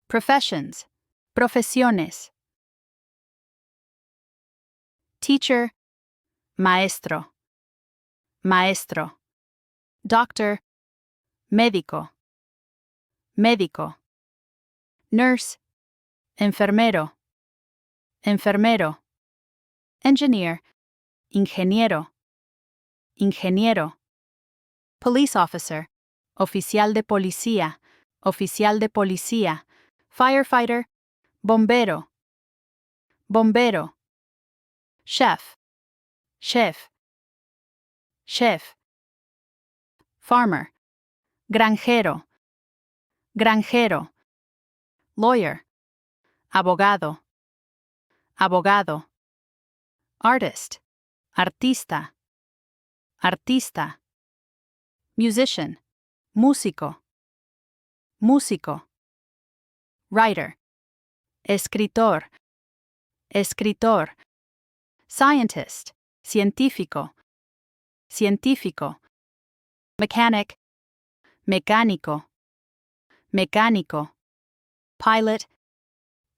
professions, profesiones. Teacher, maestro, maestro. Doctor, médico, médico. Nurse, enfermero, enfermero. Engineer, ingeniero, ingeniero. Police officer, oficial de policía, oficial de policía. Firefighter, bombero, bombero. Chef, chef, chef. Farmer, granjero, granjero. Lawyer, abogado, abogado. Artist, artista, artista. Musician, músico, músico. Writer, escritor, escritor. Scientist, científico, científico. Mechanic, mecánico, mecánico. Pilot,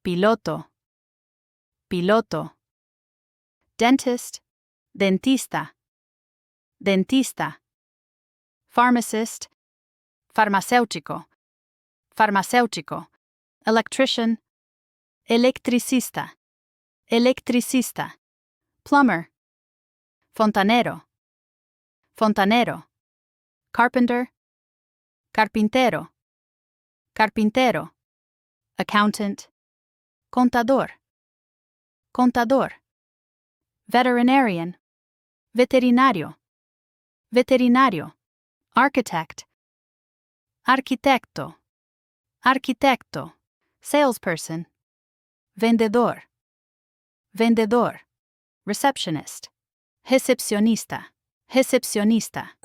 piloto, piloto. Dentist, dentista, dentista. Pharmacist, farmacéutico, farmacéutico. Electrician, electricista, electricista. Plumber, fontanero, fontanero. Carpenter, carpintero, carpintero. Accountant, contador, contador. Veterinarian, veterinario, veterinario. Architect, arquitecto, arquitecto. Salesperson, vendedor, vendedor. Receptionist, recepcionista, recepcionista.